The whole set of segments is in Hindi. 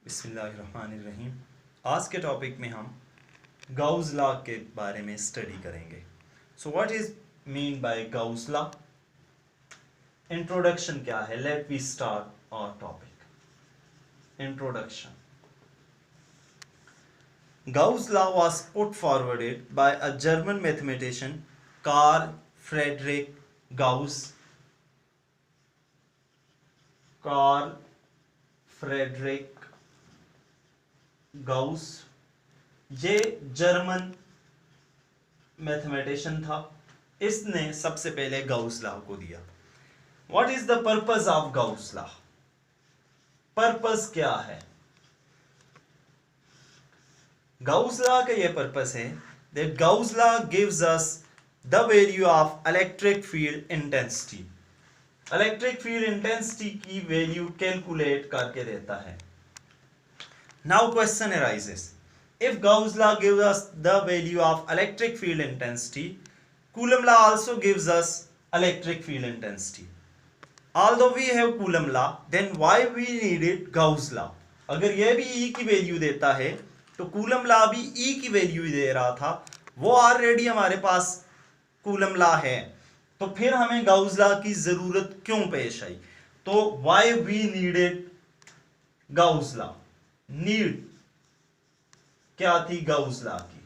बिस्मिल्लाहिर्रहमानिर्रहीम। आज के टॉपिक में हम गाउस लॉ के बारे में स्टडी करेंगे। So what is mean by Gauss law? Introduction क्या है? Let we start our topic. Introduction. Gauss law was put forwarded by a German mathematician, Carl Friedrich Gauss. Carl Friedrich Gauss ये जर्मन मैथमेटिशियन था। इसने सबसे पहले गाउस लॉ को दिया। What is the purpose of Gauss law? Purpose क्या है? गाउस लॉ का यह पर्पस है that Gauss law gives us the value of electric field intensity. Electric field intensity की वैल्यू कैलकुलेट करके देता है। Now question arises, if Gauss law gives us the value of electric field intensity, Coulomb law also gives us electric field intensity. Although we have Coulomb law, then why we needed Gauss law? अगर यह भी E की वैल्यू देता है तो कूलम लॉ भी E की वैल्यू दे रहा था। वो ऑलरेडी हमारे पास कूलम लॉ है, तो फिर हमें गाउस लॉ की जरूरत क्यों पेश आई? तो why we needed Gauss law? Need क्या थी गाउस लॉ की?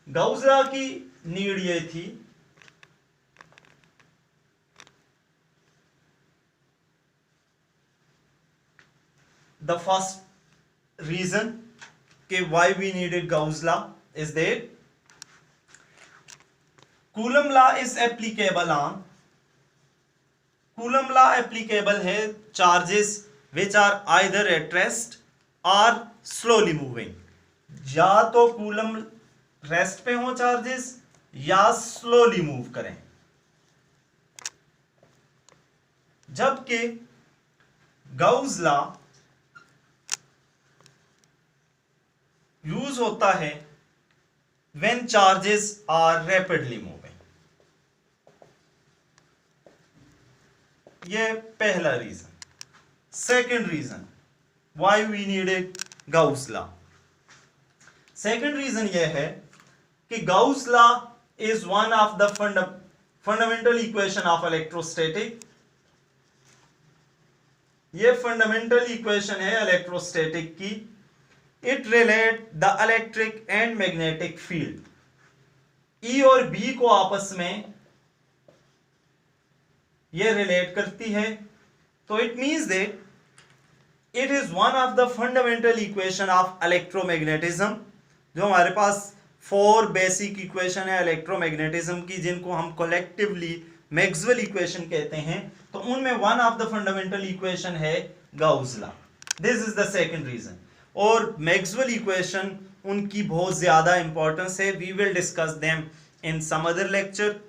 गाउस लॉ की नीड ये थी द फर्स्ट reason कि why we needed Gauss law is that Coulomb law is applicable on Coulomb law applicable है charges which are either at rest or slowly moving। या तो Coulomb रेस्ट पे हो चार्जेस या स्लोली मूव करें, जबकि Gauss law यूज होता है when charges are rapidly moving। ये पहला reason. Second reason why we needed Gauss law। Second reason ये है कि Gauss law is one of the fundamental equation of electrostatic। ये फंडामेंटल इक्वेशन है इलेक्ट्रोस्टैटिक की। It relate the electric and magnetic field। E और B को आपस में ये रिलेट करती है, तो it means that it is one of the fundamental equation of electromagnetism। जो हमारे पास 4 बेसिक इक्वेशन है इलेक्ट्रोमैग्नेटिज्म की, जिनको हम कलेक्टिवली मैक्सवेल इक्वेशन कहते हैं, तो उनमें one of the fundamental equation है Gauss law. This is the second reason. और मैक्सवेल इक्वेशन उनकी बहुत ज्यादा इंपॉर्टेंस है। We will discuss them in some other lecture.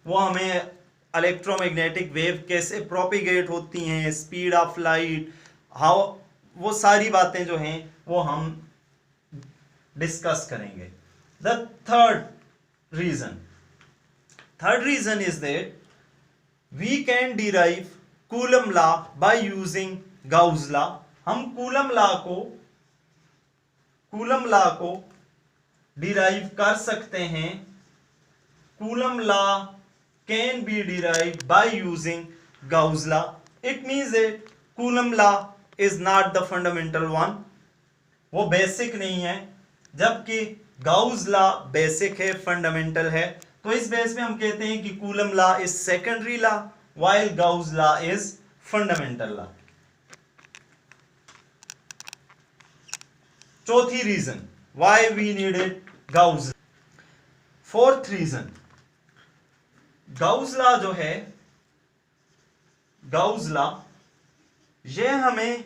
वो हमें इलेक्ट्रोमैग्नेटिक वेव कैसे प्रोपिगेट होती हैं, स्पीड ऑफ लाइट, हाउ, वो सारी बातें जो हैं वो हम डिस्कस करेंगे। The third reason is that we can derive Coulomb law by using Gauss law. हम कूलम लॉ को डिराइव कर सकते हैं। Coulomb law can be derive by using Gauss law. It means that Coulomb law is not the fundamental one, वो बेसिक नहीं है, जबकि गाउस लॉ बेसिक है, फंडामेंटल है। तो इस बेस पे हम कहते हैं कि Coulomb law is secondary law while Gauss law is fundamental law. चौथी reason why we needed Gauss. Fourth reason, Gauss law जो है, गाउस लॉ ये हमें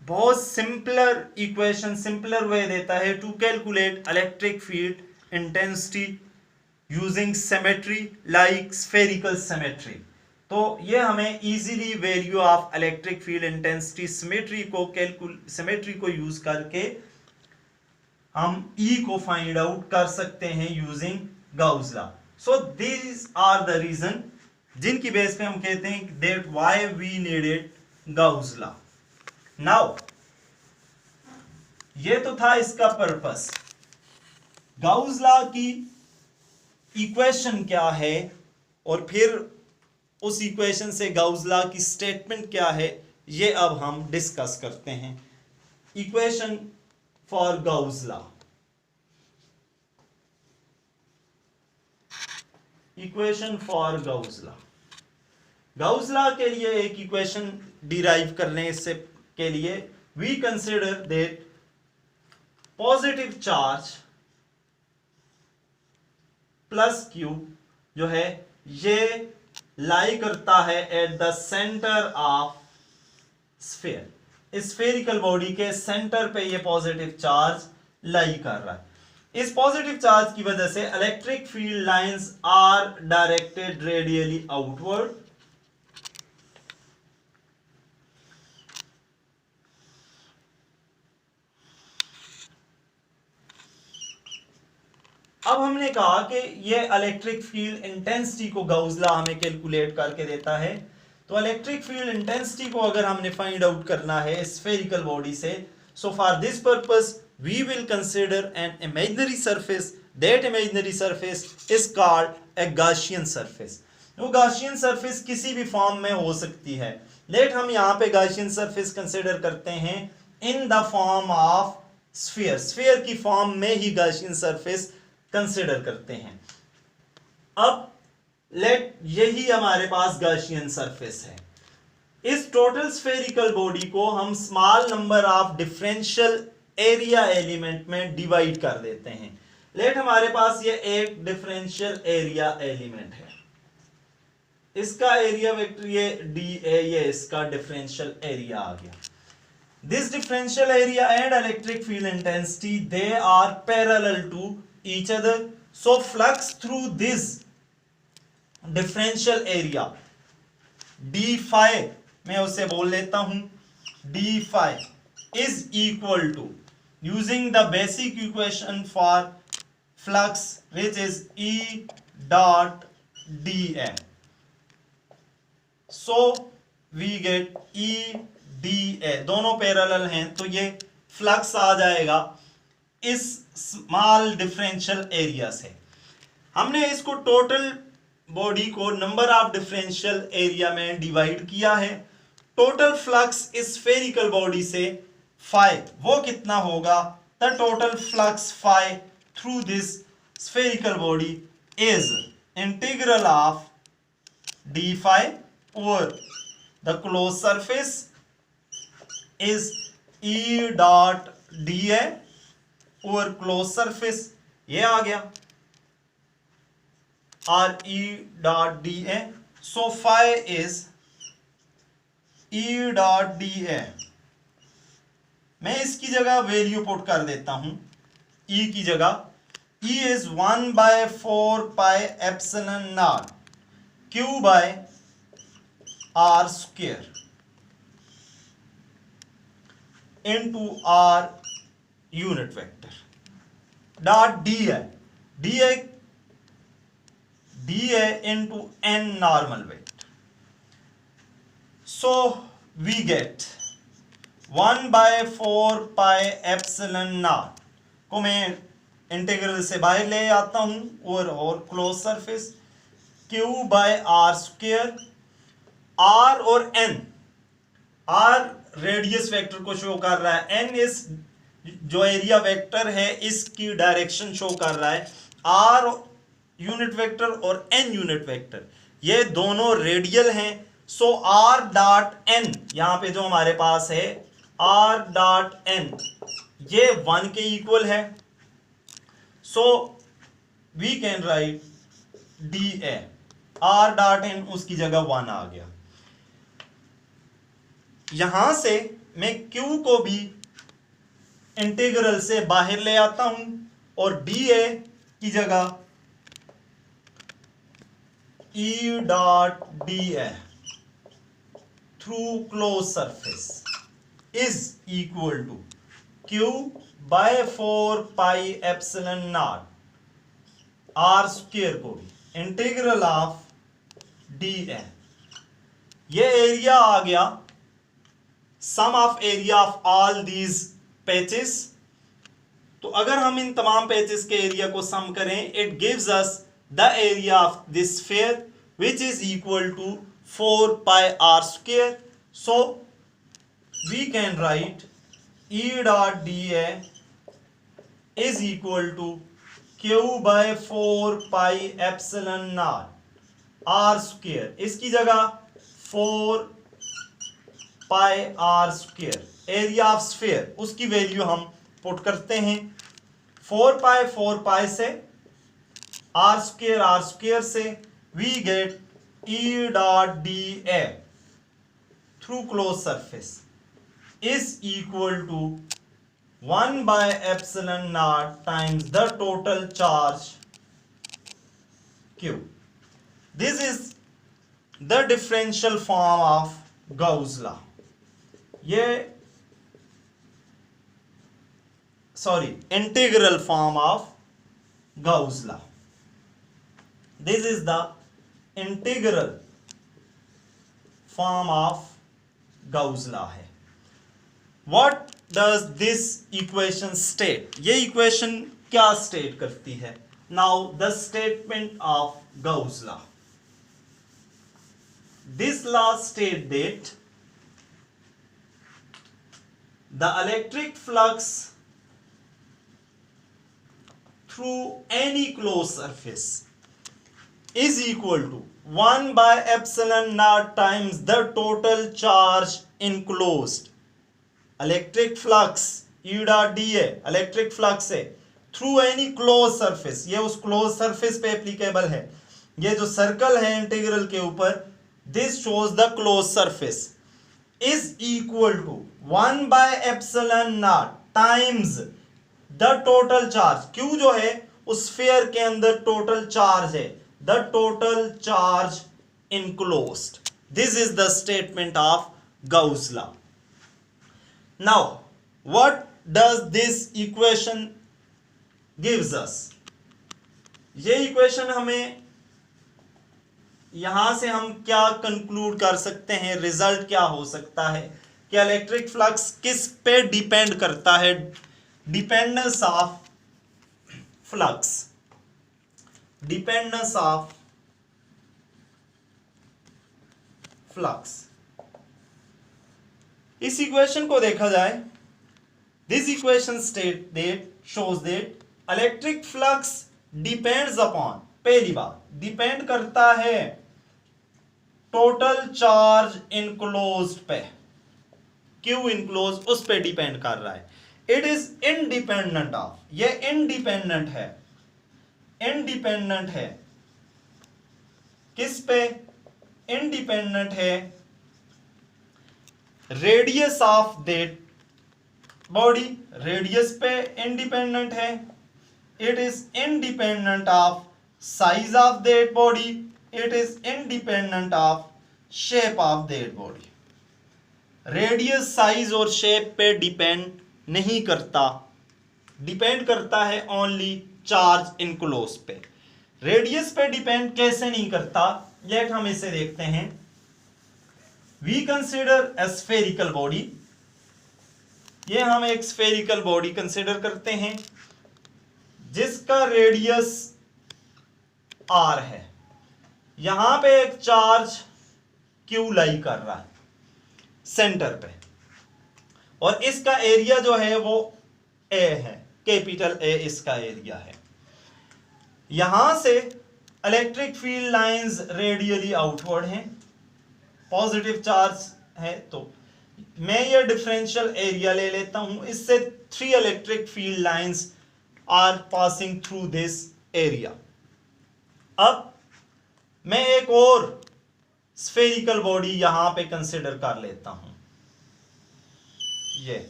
बहुत सिंपलर इक्वेशन, सिंपलर वे देता है to calculate electric field intensity using symmetry like spherical symmetry. तो ये हमें easily value of electric field intensity symmetry को यूज करके हम E को फाइंड आउट कर सकते हैं using Gauss law. So this are the reason जिनकी बेस पे हम कहते हैं that why we needed Gauss law. Now ये तो था इसका पर्पस। गाउस लॉ की इक्वेशन क्या है और फिर उस इक्वेशन से गाउस लॉ की स्टेटमेंट क्या है, ये अब हम डिस्कस करते हैं। Equation for Gauss law. Equation for Gauss law. Gauss law के लिए एक इक्वेशन डिराइव करने से के लिए we consider that positive charge plus Q जो है ये लाई करता है at the centre of sphere. Spherical body के सेंटर पे ये पॉजिटिव चार्ज लाई कर रहा है। इस पॉजिटिव चार्ज की वजह से electric field lines are directed radially outward. अब हमने कहा कि ये इलेक्ट्रिक फील्ड इंटेंसिटी को गाउस लॉ हमें कैलकुलेट करके देता है। तो इलेक्ट्रिक फील्ड इंटेंसिटी को अगर हमने फाइंड आउट करना है स्फेरिकल बॉडी से, so for this purpose we will consider an imaginary surface. That imaginary surface is called a Gaussian surface. वो गॉसियन सरफेस किसी भी फॉर्म में हो सकती है। लेट हम यहाँ पे गॉसियन सरफेस कंसीडर करते हैं in the form of sphere. Sphere की फॉर्म में ही गॉसियन सरफेस कंसिडर करते हैं। अब लेट यही हमारे पास गॉसियन सरफेस है। इस टोटल स्फेरिकल बॉडी को हम small number of differential area element में डिवाइड कर देते हैं। लेट हमारे पास ये एक डिफरेंशियल एरिया एलिमेंट है, इसका एरिया वेक्टर ये डी ए, ये इसका डिफरेंशियल एरिया आ गया। This differential area and electric field intensity, they are parallel to each other. So flux through this differential area d phi, मैं उसे बोल लेता हूं d phi is equal to, using the basic equation for flux which is E dot dA. So we get E dA, दोनों पैरेलल हैं तो ये फ्लक्स आ जाएगा इस स्मॉल डिफरेंशियल एरिया से। हमने इसको टोटल बॉडी को नंबर ऑफ डिफरेंशियल एरिया में डिवाइड किया है। टोटल फ्लक्स इस स्फेरिकल बॉडी से फाई, वो कितना होगा? The total flux phi through this spherical body is integral of d phi over the close surface is E dot dA over closed surface, ये आ गया और E dot dA. So phi is E dot dA. मैं इसकी जगह वैल्यू पुट कर देता हूं E की जगह। E is 1/4 pi epsilon naught Q by R square into R unit vector dot dA into n normal vector. So we get 1/4 pi epsilon naught को मैं इंटीग्रल से बाहर ले आता हूं और close surface Q by R square। R और N, R रेडियस वेक्टर को शो कर रहा है, एन इस जो एरिया वेक्टर है इसकी डायरेक्शन शो कर रहा है। आर यूनिट वेक्टर और एन यूनिट वेक्टर ये दोनों रेडियल हैं। सो आर डॉट एन यहां पे जो हमारे पास है आर डॉट एन ये 1 के इक्वल है। So we can write d A, r dot n उसकी जगह 1 आ गया। यहां से मैं Q को भी इंटीग्रल से बाहर ले आता हूं और dA की जगह E dot dA through close surface is equal to Q by 4 pi epsilon naught R square को भी इंटीग्रल ऑफ dA। ये एरिया आ गया sum of area of all these patches, तो अगर हम इन तमाम पैचेस के एरिया को सम करें, it gives us the area of this sphere which is equal to 4 pi r square. So we can write E dot dA is equal to Q by 4 pi epsilon naught r square. इसकी जगह 4 pi r square area of sphere, उसकी वैल्यू हम पुट करते हैं। 4 pi से r square से we get E dot dA through closed surface is equal to 1 by epsilon naught times the total charge Q. This is the differential form of Gauss law. Integral form of Gauss law. This is the integral form of Gauss law है। What does this equation state? ये इक्वेशन क्या स्टेट करती है? Now the statement of Gauss law, this law state that the electric flux through any close surface is equal to 1 by epsilon naught times the total charge enclosed. Electric flux E dot dA electric flux है थ्रू एनी क्लोज सरफेस, ये उस क्लोज सरफेस पे एप्लीकेबल है। ये जो सर्कल है इंटीग्रल के ऊपर, this shows the close surface, is equal to 1 by epsilon naught times the total charge. Q जो है उस स्फीयर के अंदर टोटल चार्ज है, the total charge enclosed. This is the statement of Gauss law. Now what does this equation gives us? ये इक्वेशन हमें यहां से हम क्या कंक्लूड कर सकते हैं, रिजल्ट क्या हो सकता है कि इलेक्ट्रिक फ्लक्स किस पे डिपेंड करता है? Dependence of flux, dependence of flux. इस इक्वेशन को देखा जाए, this equation state that shows that electric flux depends upon, पहली बात डिपेंड करता है टोटल चार्ज इनक्लोज्ड पे, क्यू इनक्लोज उस पे डिपेंड कर रहा है। इट इज इंडिपेंडेंट ऑफ, ये इंडिपेंडेंट है, इंडिपेंडेंट है किस पे? इंडिपेंडेंट है radius of that body, radius पे इंडिपेंडेंट है। It is independent of size of that body, it is independent of shape of that body. Radius, size और शेप पे डिपेंड नहीं करता, डिपेंड करता है ओनली चार्ज इनक्लोज पे। रेडियस पे डिपेंड कैसे नहीं करता, लेट हम इसे देखते हैं। We consider a spherical body, ये हम एक स्फेरिकल बॉडी कंसिडर करते हैं जिसका रेडियस r है। यहां पे एक चार्ज q लाई कर रहा है सेंटर पे, और इसका एरिया जो है वो a है, कैपिटल A इसका एरिया है। यहां से electric field lines radially outward हैं, पॉजिटिव चार्ज है, तो मैं ये डिफरेंशियल एरिया ले लेता हूं। इससे 3 electric field lines are passing through this area. अब मैं एक और स्फेरिकल बॉडी यहां पे कंसिडर कर लेता हूं, ये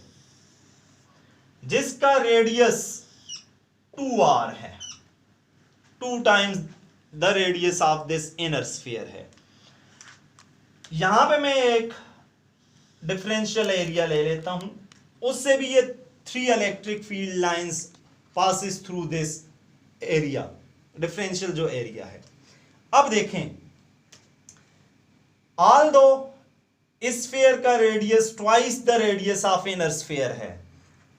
जिसका रेडियस 2r है, 2 times the radius of this inner sphere है। यहां पे मैं एक डिफरेंशियल एरिया ले लेता हूं, उससे भी ये 3 electric field lines passes through this area, differential जो एरिया है। अब देखें, ऑल्दो स्फीयर का radius twice the radius of inner sphere है,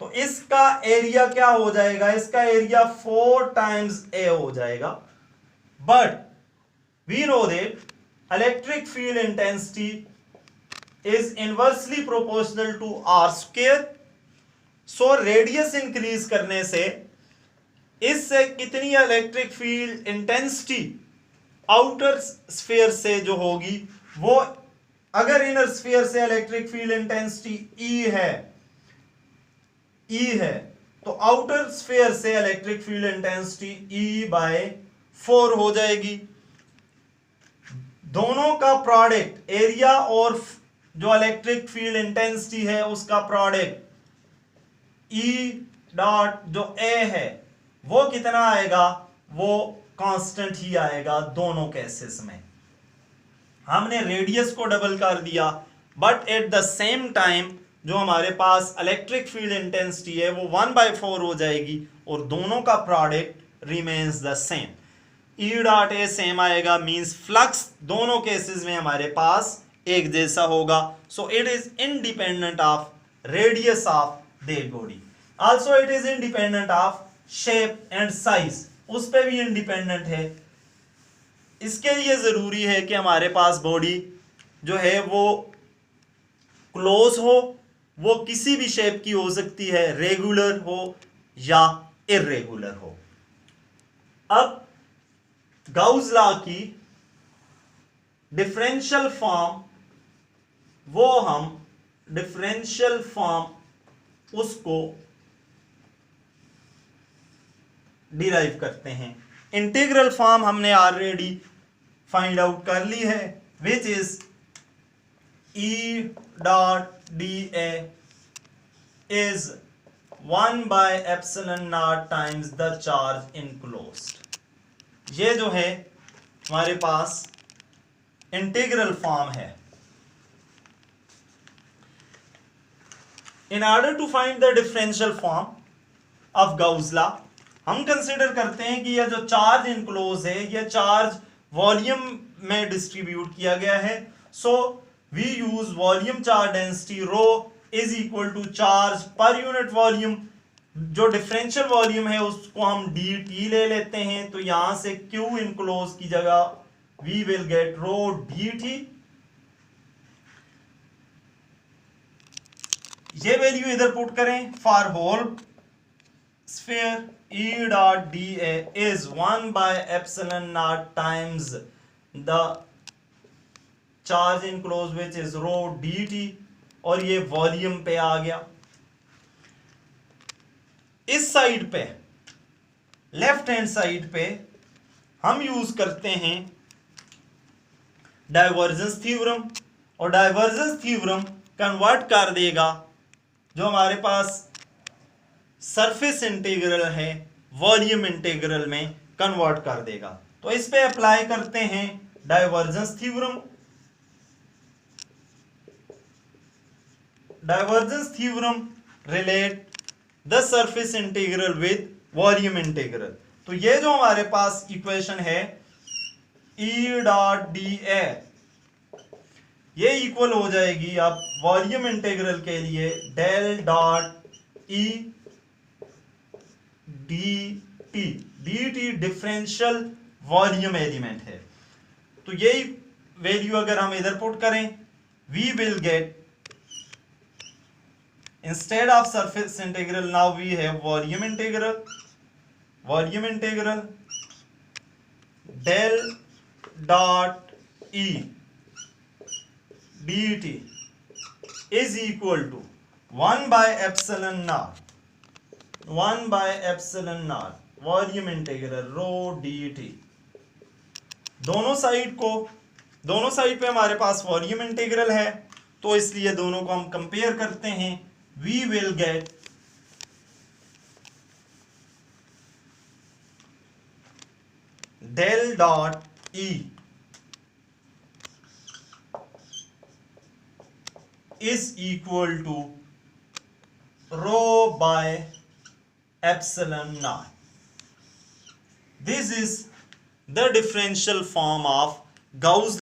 तो इसका एरिया क्या हो जाएगा, इसका एरिया 4 टाइम्स ए हो जाएगा। But we know that electric field intensity is inversely proportional to r square. So radius increase करने से इससे कितनी electric field intensity outer sphere से जो होगी वो, अगर इनर स्फीयर से इलेक्ट्रिक फील्ड इंटेंसिटी E है तो आउटर स्फीयर से इलेक्ट्रिक फील्ड इंटेंसिटी E/4 हो जाएगी। दोनों का प्रोडक्ट एरिया और जो इलेक्ट्रिक फील्ड इंटेंसिटी है उसका प्रोडक्ट E डॉट जो A है वो कितना आएगा, वो कांस्टेंट ही आएगा दोनों केसेस में। हमने रेडियस को डबल कर दिया but at the same time जो हमारे पास इलेक्ट्रिक फील्ड इंटेंसिटी है वो 1/4 हो जाएगी और दोनों का product remains the same. E dot A same आएगा, मींस फ्लक्स दोनों केसेस में हमारे पास एक जैसा होगा। So it is independent of radius of that body. Also it is independent of shape and size, उस पे भी इंडिपेंडेंट है। इसके लिए जरूरी है कि हमारे पास बॉडी जो है वो क्लोज हो, वो किसी भी शेप की हो सकती है, रेगुलर हो या इरेगुलर हो। अब गाउस लॉ की डिफरेंशियल फॉर्म, वो हम डिफरेंशियल फॉर्म उसको डिराइव करते हैं। इंटीग्रल फॉर्म हमने ऑलरेडी फाइंड आउट कर ली है, which is E dot d a is 1/ε0 times the charge enclosed. ये जो है हमारे पास इंटीग्रल फॉर्म है। In order to find the differential form of Gauss law, हम कंसिडर करते हैं कि यह जो चार्ज इनक्लोज है यह चार्ज वॉल्यूम में डिस्ट्रीब्यूट किया गया है। So we use volume charge density rho is equal to charge per unit volume. जो डिफरेंशियल वॉल्यूम है उसको हम dt ले लेते हैं, तो यहां से Q इनक्लोज की जगह we will get rho dt। ये वैल्यू इधर पुट करें for whole sphere, E dot dA is 1/ε0 times the charge enclosed which is rho dt, और ये वॉल्यूम पे आ गया। इस साइड पे लेफ्ट हैंड साइड पे हम यूज करते हैं डाइवर्जेंस थ्योरम, और डाइवर्जेंस थ्योरम कन्वर्ट कर देगा जो हमारे पास सरफेस इंटीग्रल है वॉल्यूम इंटीग्रल में कन्वर्ट कर देगा। तो इस पे अप्लाई करते हैं divergence theorem. Divergence theorem relate the surface integral with volume integral. तो ये जो हमारे पास इक्वेशन है E डॉट डी ए, ये इक्वल हो जाएगी अब वॉल्यूम इंटीग्रल के लिए del dot E dt differential volume element है। तो यही वैल्यू अगर हम इधर पुट करें, we will get instead of surface integral now we have volume integral del dot E dt is equal to 1/ε0 volume integral rho dt। दोनों साइड पे हमारे पास वॉल्यूम इंटीग्रल है, तो इसलिए दोनों को हम कंपेयर करते हैं। We will get del dot E is equal to rho by epsilon naught. This is the differential form of Gauss